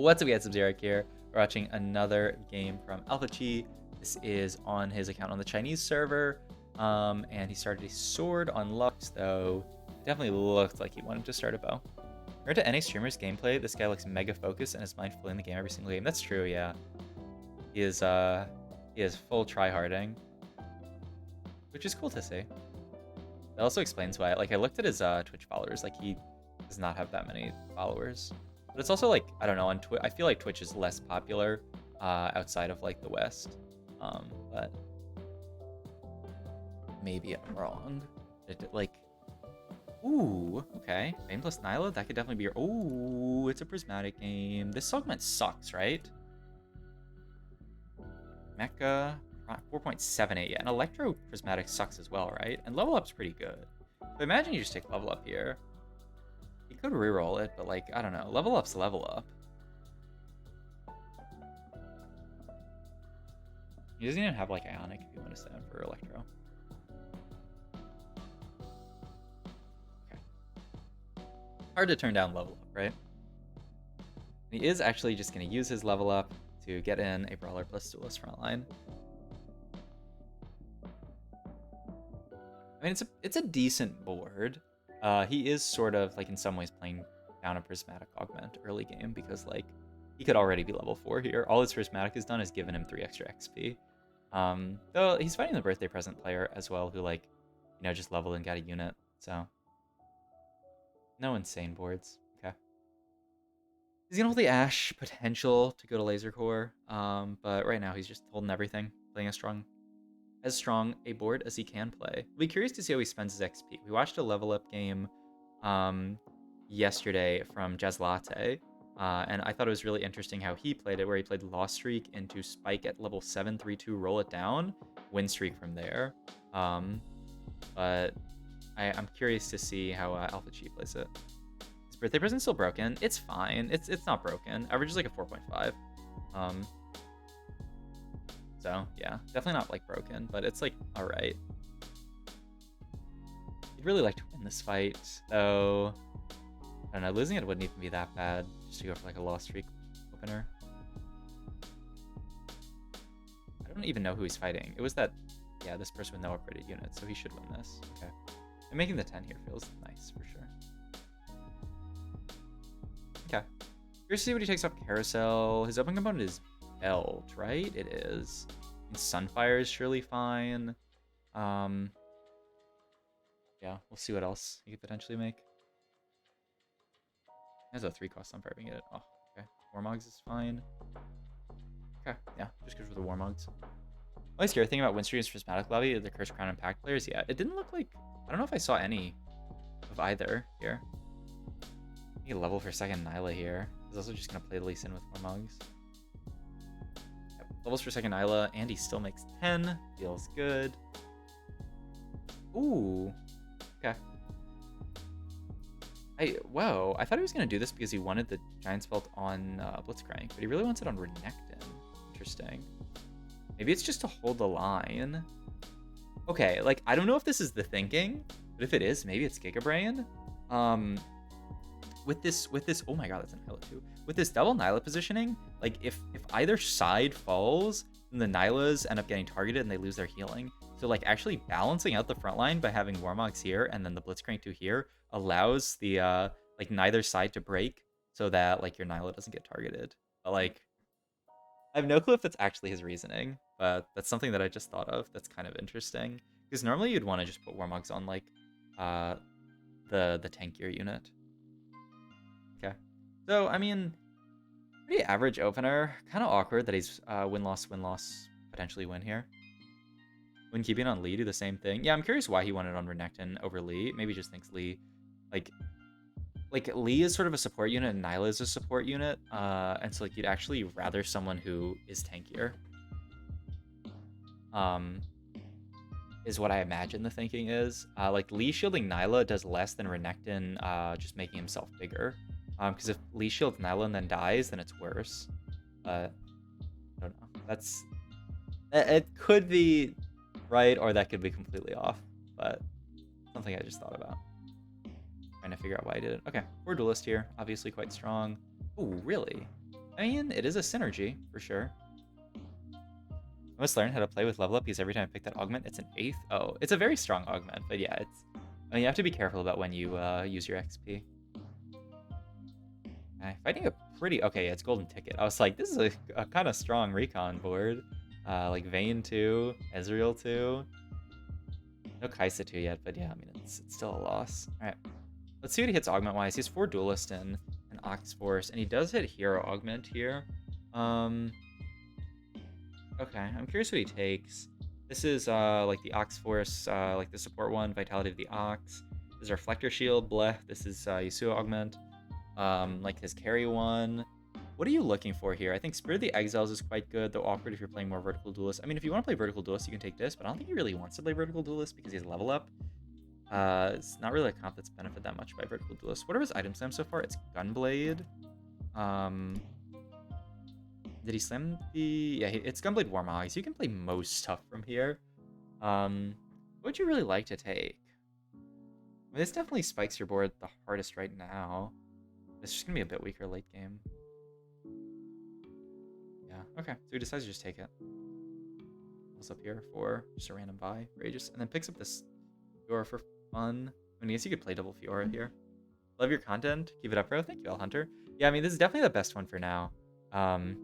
What's up, guys? I'm Zarek here. We're watching another game from Alphaqi. This is on his account on the Chinese server. And he started a sword on Lux, though. It definitely looked like he wanted to start a bow. Compared to any streamer's gameplay, this guy looks mega focused and is mindfully in the game every single game. That's true, yeah. He is full tryharding, which is cool to see. It also explains why. Like, I looked at his Twitch followers. Like, he does not have that many followers. But it's also like, I don't know, on Twitch, I feel like Twitch is less popular outside of like the West. But maybe I'm wrong. Like, ooh, okay. Bane plus Nyla, that could definitely be your, ooh, it's a prismatic game. This augment sucks, right? Mecha, 4.78, yeah. And Electro Prismatic sucks as well, right? And level up's pretty good. So imagine you just take level up here. You could reroll it, but like, I don't know. Level up's level up. He doesn't even have like Ionic if you want to stand for Electro. Okay. Hard to turn down level up, right? And he is actually just going to use his level up to get in a Brawler plus Duelist frontline. I mean, it's a decent board. He is sort of, like, in some ways playing down a prismatic augment early game because, like, he could already be level 4 here. All his prismatic has done is given him 3 extra XP. Though he's fighting the birthday present player as well, who, like, you know, just leveled and got a unit. So, no insane boards. Okay. He's gonna hold the Ash potential to go to Laser Core, but right now he's just holding everything, playing as strong a board as he can play. We'll be curious to see how he spends his XP. We watched a level up game yesterday from Jazz Latte, and I thought it was really interesting how he played it, where he played Lost Streak into Spike at level 7, 3-2, roll it down, win streak from there. But I'm curious to see how Alphaqi plays it. His birthday present's still broken. It's fine. It's not broken. Average is like a 4.5. So, yeah, definitely not, like, broken, but it's, like, alright. I'd really like to win this fight, though. I don't know, losing it wouldn't even be that bad, just to go for, like, a Lost Streak opener. I don't even know who he's fighting. It was that, yeah, this person with no upgraded units, so he should win this. Okay. And making the 10 here feels nice, for sure. Okay. Curious to see what he takes off Carousel. His open component is Belt, right? It is. And Sunfire is surely fine. Yeah, we'll see what else he could potentially make. He has a 3-cost Sunfire being it. Oh, okay. Warmogs is fine. Okay, yeah, just good for the Warmogs. Only scary thing about Winstream's Prismatic Lobby are the Curse Crown Impact players. Yeah, it didn't look like, I don't know if I saw any of either here. Maybe level for second Nyla here. He's also just gonna play Lee Sin with Warmogs. Levels for second Nyla, and he still makes 10. Feels good. Ooh. Okay. Whoa, I thought he was going to do this because he wanted the Giant's Belt on Blitzcrank, but he really wants it on Renekton. Interesting. Maybe it's just to hold the line. Okay, like, I don't know if this is the thinking, but if it is, maybe it's Gigabrain. With this, oh my god, that's an Nyla too. With this double Nyla positioning, like, if either side falls, then the Nylas end up getting targeted and they lose their healing. So, like, actually balancing out the front line by having Warmogs here and then the Blitzcrank 2 here allows the, like, neither side to break so that, like, your Nyla doesn't get targeted. But, like, I have no clue if that's actually his reasoning, but that's something that I just thought of that's kind of interesting. Because normally you'd want to just put Warmogs on, like, the tankier unit. Okay. So, I mean, pretty average opener. Kind of awkward that he's win-loss, potentially win here. When keeping on Lee, do the same thing. Yeah, I'm curious why he wanted on Renekton over Lee. Maybe just thinks Lee, like Lee is sort of a support unit and Nyla is a support unit. And so, like, you'd actually rather someone who is tankier. Is what I imagine the thinking is. Like, Lee shielding Nyla does less than Renekton just making himself bigger. Because if Lee shields Nyla and then dies, then it's worse. I don't know. It could be right, or that could be completely off. But something I just thought about. Trying to figure out why I did it. Okay, we're Duelist here. Obviously quite strong. Oh, really? I mean, it is a synergy, for sure. I must learn how to play with level up because every time I pick that augment, it's an 8th. Oh, it's a very strong augment, but yeah, it's... I mean, you have to be careful about when you use your XP. Okay, fighting a pretty... Okay, yeah, it's golden ticket. I was like, this is a kind of strong recon board. Like Vayne 2, Ezreal 2. No Kaisa 2 yet, but yeah, I mean, it's still a loss. All right, let's see what he hits augment-wise. He has 4 Duelist and an Ox Force, and he does hit Hero Augment here. Okay, I'm curious what he takes. This is like the Ox Force, like the support one, Vitality of the Ox. This is Reflector Shield, bleh. This is Yasuo Augment. Like his carry one. What are you looking for here? I think Spirit of the Exiles is quite good, though awkward if you're playing more Vertical Duelist. I mean, if you want to play Vertical Duelist, you can take this, but I don't think he really wants to play Vertical Duelist because he has level up. It's not really a comp that's benefited that much by Vertical Duelist. What are his item slams so far? It's Gunblade. Did he slam the... Yeah, it's Gunblade Warmog, so you can play most stuff from here. What would you really like to take? I mean, this definitely spikes your board the hardest right now. It's just going to be a bit weaker late game. Yeah, okay. So he decides to just take it. Pulls up here for just a random buy for Aegis, and then picks up this Fiora for fun. I mean, I guess you could play double Fiora here. Love your content. Keep it up, bro. Thank you, L Hunter. Yeah, I mean, this is definitely the best one for now. And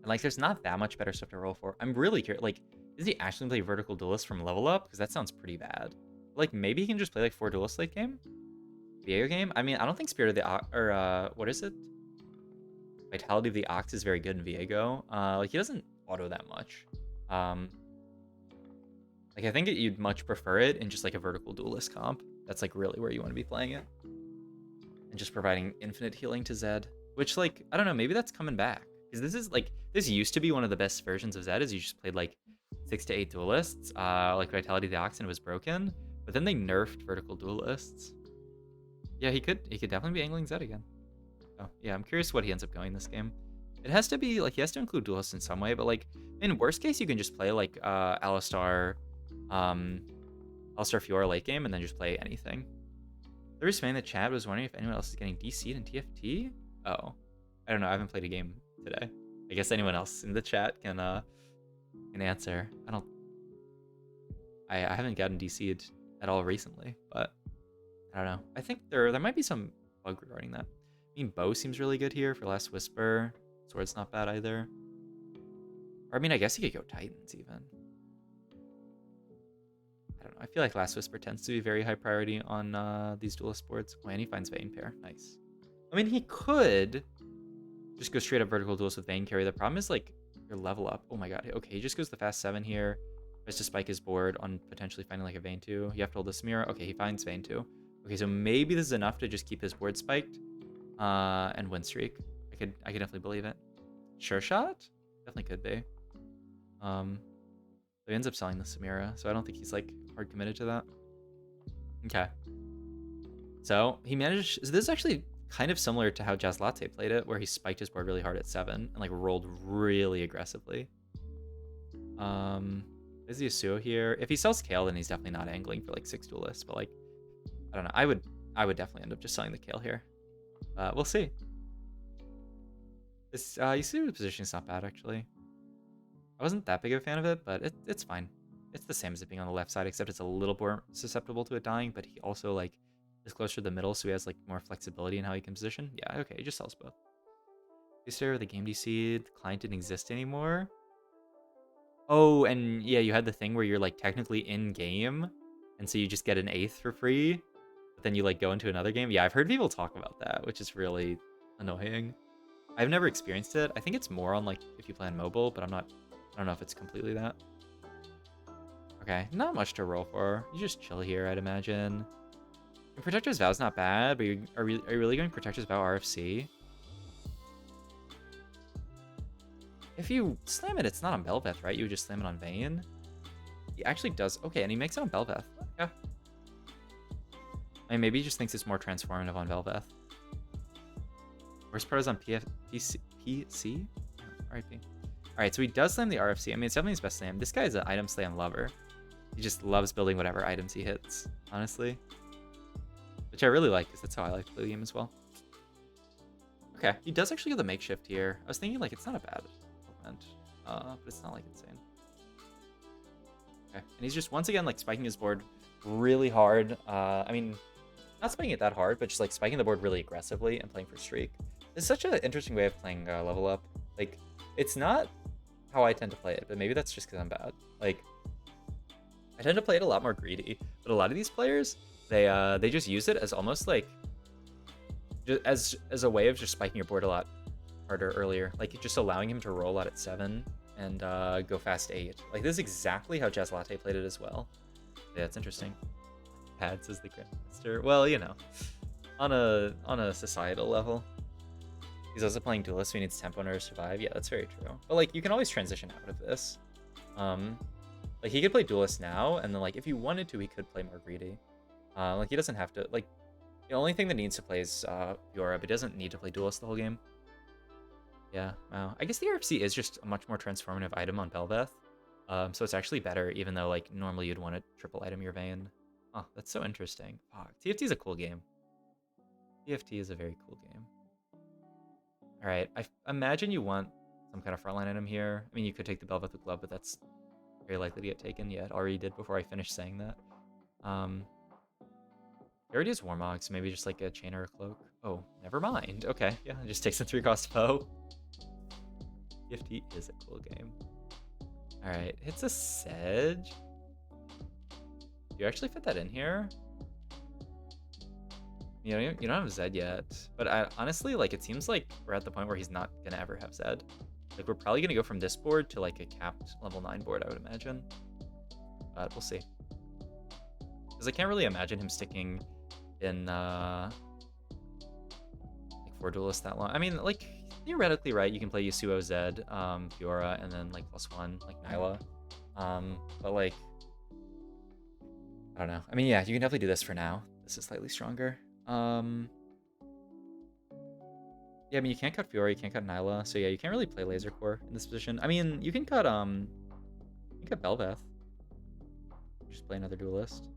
like, there's not that much better stuff to roll for. I'm really curious. Like, does he actually play Vertical Duelist from level up? Because that sounds pretty bad. Like, maybe he can just play like 4 Duelists late game? Viego game? I mean, I don't think Spirit of the Ox, or what is it? Vitality of the Ox is very good in Viego. Like, he doesn't auto that much. Like, I think you'd much prefer it in just like a Vertical Duelist comp. That's like really where you want to be playing it. And just providing infinite healing to Zed. Which, like, I don't know, maybe that's coming back. Because this is like, this used to be one of the best versions of Zed, is you just played like 6 to 8 Duelists. Like Vitality of the Ox, and it was broken. But then they nerfed Vertical Duelists. Yeah, he could definitely be angling Zed again. Oh, yeah, I'm curious what he ends up going this game. It has to be, like, he has to include Duelists in some way, but, like, in worst case, you can just play, like, Alistar Fiora late game, and then just play anything. The reason in the chat was wondering if anyone else is getting DC'd in TFT? Oh. I don't know, I haven't played a game today. I guess anyone else in the chat can answer. I haven't gotten DC'd at all recently, but I don't know. I think there might be some bug regarding that. I mean, Bow seems really good here for Last Whisper. Sword's not bad either. Or, I mean, I guess you could go Titans even. I don't know. I feel like Last Whisper tends to be very high priority on these Duelist boards. Oh, and he finds Vayne pair. Nice. I mean, he could just go straight up Vertical Duelist with Vayne carry. The problem is, like, your level up. Oh my god. Okay, he just goes the fast 7 here. Tries to spike his board on potentially finding, like, a Vayne 2. You have to hold the Samira. Okay, he finds Vayne 2. Okay, so maybe this is enough to just keep his board spiked. And win streak. I could definitely believe it. Sure shot? Definitely could be. So he ends up selling the Samira, so I don't think he's like hard committed to that. Okay. So he managed. So this is actually kind of similar to how Jazz Latte played it, where he spiked his board really hard at 7 and like rolled really aggressively. Is the Yasuo here? If he sells Kale, then he's definitely not angling for like 6 Duelists, but like I don't know. I would definitely end up just selling the Kale here. We'll see. This Yasuo's position is not bad actually. I wasn't that big of a fan of it, but it's fine. It's the same as it being on the left side, except it's a little more susceptible to it dying, but he also like is closer to the middle, so he has like more flexibility in how he can position. Yeah, okay, he just sells both. Booster, the game DC'd, the client didn't exist anymore. Oh, and yeah, you had the thing where you're like technically in game, and so you just get an 8th for free, but then you like go into another game. Yeah, I've heard people talk about that, which is really annoying. I've never experienced it. I think it's more on like if you play on mobile, but I don't know if it's completely that. Okay, not much to roll for. You just chill here, I'd imagine. And Protector's Vow's not bad, but are you really going Protector's Vow RFC? If you slam it, it's not on Bel'Veth, right? You would just slam it on Vayne. He actually does. Okay, and he makes it on Bel'Veth. Yeah. I mean, maybe he just thinks it's more transformative on Bel'Veth. Worst part is on PC? RIP. Alright, so he does slam the RFC. I mean, it's definitely his best slam. This guy is an item slam lover. He just loves building whatever items he hits, honestly. Which I really like, because that's how I like to play the game as well. Okay, he does actually get the makeshift here. I was thinking like it's not a bad augment, but it's not like insane. Okay, and he's just once again like spiking his board really hard. I mean, not spiking it that hard, but just like spiking the board really aggressively and playing for streak. It's such an interesting way of playing level up. Like, it's not how I tend to play it, but maybe that's just because I'm bad. Like, I tend to play it a lot more greedy, but a lot of these players, they just use it as almost like as a way of just spiking your board a lot harder earlier, like just allowing him to roll out at 7 and go fast 8. Like, this is exactly how Jazz Latte played it as well. Yeah, it's interesting. Pad says the Grandmaster. Well, you know, on a societal level. He's also playing Duelists, so he needs tempo in order to survive. Yeah, that's very true. But like, you can always transition out of this. Like, he could play Duelist now, and then like if he wanted to, he could play more greedy. Like, he doesn't have to. Like, the only thing that needs to play is Fiora, but he doesn't need to play Duelist the whole game. Yeah, wow. I guess the RFC is just a much more transformative item on Belveth. So it's actually better, even though like normally you'd want to triple item your Vayne. Oh, that's so interesting. Fuck. TFT is a cool game. TFT is a very cool game. All right, I imagine you want some kind of frontline item here. I mean, you could take the Belveth Glove, but that's very likely to get taken. Yeah, it already did before I finished saying that. He already has Warmog, so maybe just like a chain or a cloak. Oh, never mind. Okay, yeah, it just takes a 3-cost foe. TFT is a cool game. All right, hits a Sedge. Do you actually fit that in here? You know, you don't have Zed yet, but honestly, like, it seems like we're at the point where he's not gonna ever have Zed. Like, we're probably gonna go from this board to like a capped level 9 board, I would imagine. But we'll see. Because I can't really imagine him sticking in like 4 Duelists that long. I mean, like, theoretically, right, you can play Yasuo Zed, Fiora, and then like +1, like Nyla. But like, I don't know. I mean, yeah, you can definitely do this for now. This is slightly stronger. Yeah, I mean, you can't cut Fiora, you can't cut Nyla, so yeah, you can't really play Laser Core in this position. I mean, you can cut Belveth. Just play another Duelist.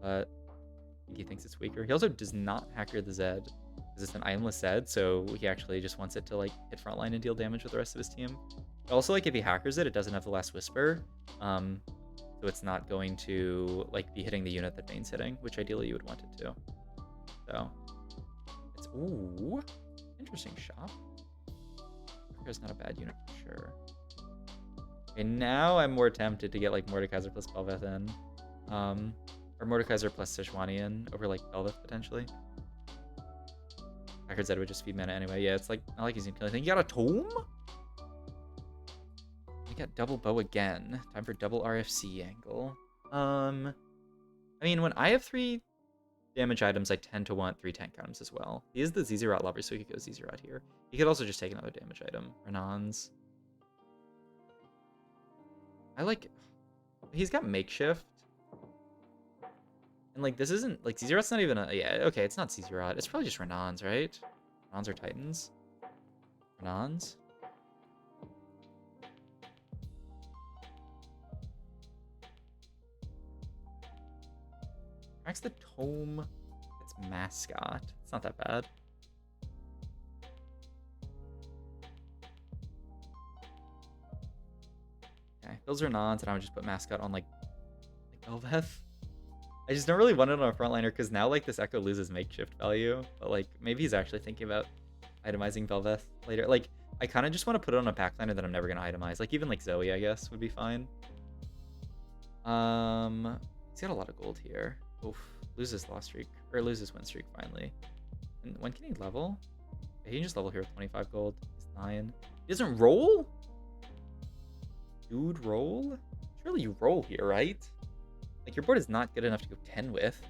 But I think he thinks it's weaker. He also does not hacker the Zed, because it's an itemless Zed, so he actually just wants it to like hit frontline and deal damage with the rest of his team. But also, like, if he hackers it, it doesn't have the last Whisper. So it's not going to like be hitting the unit that Vayne's hitting, which ideally you would want it to. So it's ooh, interesting shop. Hacker's not a bad unit for sure. Okay, now I'm more tempted to get like Mordekaiser plus Belveth in. Or Mordekaiser plus Sejuani in over like Belveth potentially. Hacker Zed would just feed mana anyway. Yeah, it's like not like he's gonna kill anything. You got a Tome? We got double bow again. Time for double RFC angle. I mean, when I have 3 damage items, I tend to want 3 tank items as well. He is the ZZ Rot lover, so he could go ZZ Rot here. He could also just take another damage item. Renan's. I like... He's got makeshift. And like, this isn't... Like, ZZ Rot's not even a... Yeah, okay, it's not ZZ Rot. It's probably just Renan's, right? Renan's or Titans? Renan's? Max the Tome. It's Mascot. It's not that bad. Okay, those are nons, and I would just put Mascot on like Belveth. I just don't really want it on a frontliner because now like this Echo loses makeshift value. But like maybe he's actually thinking about itemizing Belveth later. Like I kind of just want to put it on a backliner that I'm never gonna itemize. Like even like Zoe, I guess, would be fine. He's got a lot of gold here. Oof, loses loss streak, or loses win streak finally. And when can he level? He can just level here with 25 gold. He's 9. He doesn't roll? Dude, roll? Surely you roll here, right? Like, your board is not good enough to go 10 with.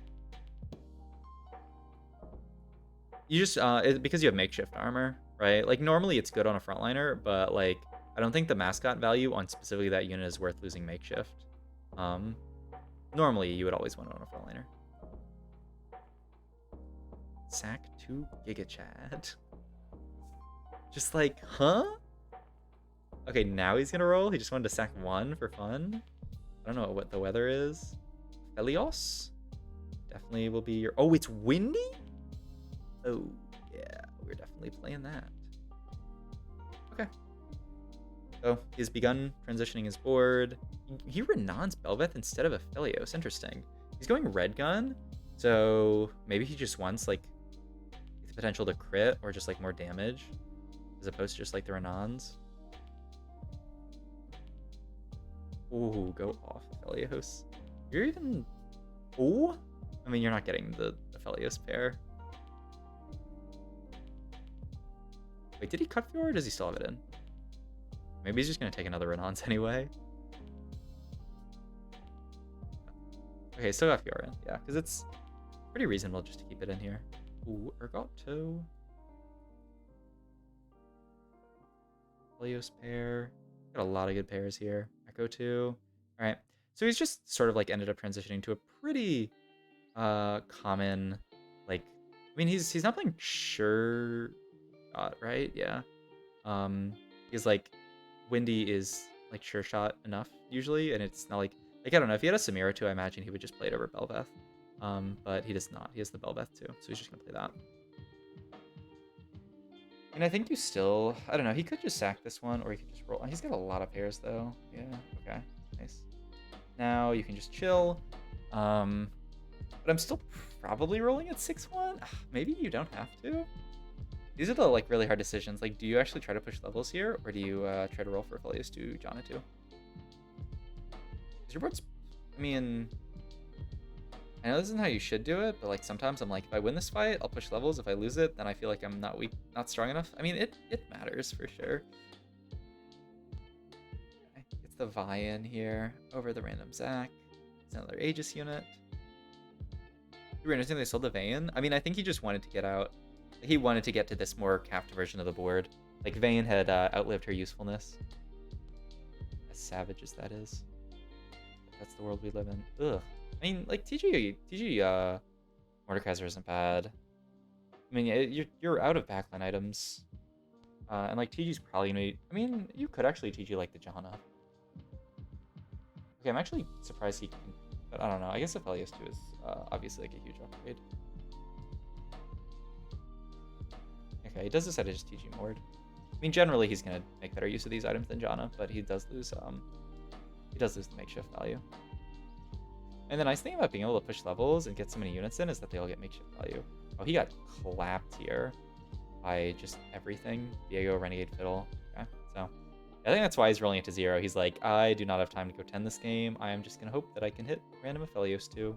You just, because you have makeshift armor, right? Like, normally it's good on a frontliner, but, like, I don't think the mascot value on specifically that unit is worth losing makeshift. Normally, you would always want it on a frontliner. Sack 2 Giga Chad. Just like, huh? Okay, now he's gonna roll. He just wanted to sack 1 for fun. I don't know what the weather is. Helios? Definitely will be your... Oh, it's windy? Oh, yeah. We're definitely definitely playing that. Okay. So he's begun transitioning his board. He renons Belveth instead of Aphelios. Interesting. He's going red gun, so maybe he just wants like the potential to crit or just like more damage as opposed to just like the renons. Ooh, go off Aphelios. You're even... Ooh? I mean, you're not getting the Aphelios pair. Wait, did he cut Fjord or does he still have it in? Maybe he's just going to take another renons anyway. Okay, still got Fjord in. Yeah, because it's pretty reasonable just to keep it in here. Ooh, Ergato. Aphelios pair. Got a lot of good pairs here. Echo 2. All right. So he's just sort of like ended up transitioning to a pretty common, like, I mean, he's not playing sure shot, right? Yeah. He's like, Windy is like sure shot enough usually, and it's not like I don't know, if he had a Samira too, I imagine he would just play it over Belveth. But he does not. He has the Belveth too, so he's just gonna play that. And I think you still, I don't know, he could just sack this one, or he could just roll. He's got a lot of pairs though. Yeah, okay, nice. Now you can just chill. But I'm still probably rolling at 6-1. Maybe you don't have to. These are the like really hard decisions. Like, do you actually try to push levels here, or do you try to roll for Aphelios to Jana too? Your board's, I mean, I know this isn't how you should do it, but like sometimes I'm like, if I win this fight, I'll push levels. If I lose it, then I feel like I'm not weak, not strong enough. I mean, it matters for sure. Okay. It's the Vian here over the random Zac. It's another Aegis unit. Super interesting they sold the Vayne. I mean, I think he just wanted to get out. He wanted to get to this more capped version of the board. Like Vayne had outlived her usefulness. As savage as that is. That's the world we live in. Ugh. I mean, like TG Mordekaiser isn't bad. I mean, you're out of backline items, and like TG's probably gonna be, I mean, you could actually TG like the Jana. Okay, I'm actually surprised he can, but I don't know. I guess Aphelios 2 is obviously like a huge upgrade. Okay, he does decide to just TG Mord. I mean, generally he's gonna make better use of these items than Jana, but he does lose the makeshift value. And the nice thing about being able to push levels and get so many units in is that they all get makeshift value. Oh, he got clapped here by just everything. Diego, Renegade, Fiddle. Okay, so I think that's why he's rolling it to 0. He's like, I do not have time to go 10 this game. I am just going to hope that I can hit random Aphelios too.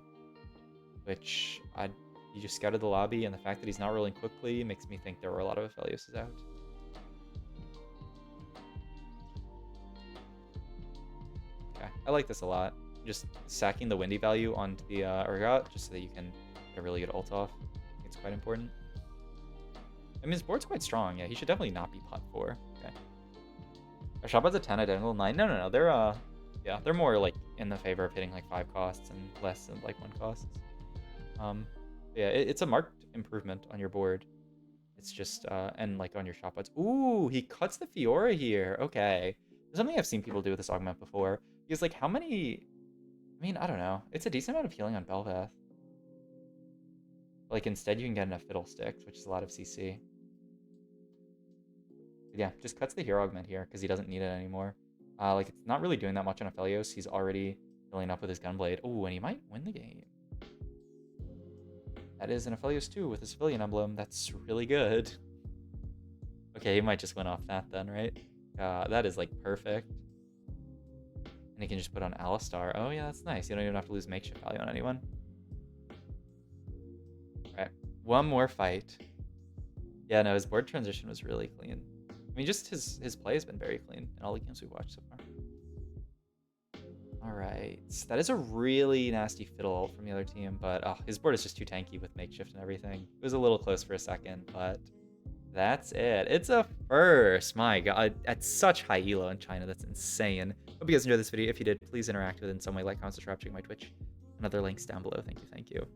Which, he just scouted the lobby, and the fact that he's not rolling quickly makes me think there were a lot of Aphelios out. Okay, I like this a lot. Just sacking the Windy value onto the Urgot, just so that you can get a really good ult off. I think it's quite important. I mean, his board's quite strong. Yeah, he should definitely not be pot 4. Okay. Our shop has a 10, identical 9. No. They're more like in the favor of hitting like 5 costs and less than like 1 costs. Yeah, it's a marked improvement on your board. It's just and like on your shop odds. Ooh, he cuts the Fiora here. Okay, there's something I've seen people do with this augment before. Because like how many? I mean, I don't know. It's a decent amount of healing on Belveth. Like instead you can get enough Fiddlesticks, which is a lot of CC. But yeah, just cuts the hero augment here because he doesn't need it anymore. Like it's not really doing that much on Aphelios. He's already filling up with his Gunblade. Oh, and he might win the game. That is an Aphelios 2 with a civilian emblem. That's really good. Okay, he might just win off that then, right? That is like perfect. And he can just put on Alistar. Oh yeah, that's nice. You don't even have to lose makeshift value on anyone. Alright, one more fight. Yeah, no, his board transition was really clean. I mean, just his play has been very clean in all the games we've watched so far. Alright, that is a really nasty fiddle ult from the other team, but his board is just too tanky with makeshift and everything. It was a little close for a second, but that's it. It's a first. My god, at such high elo in China, that's insane. Hope you guys enjoyed this video. If you did, please interact with it in some way, like, comment, subscribe, check my Twitch, and other links down below. Thank you.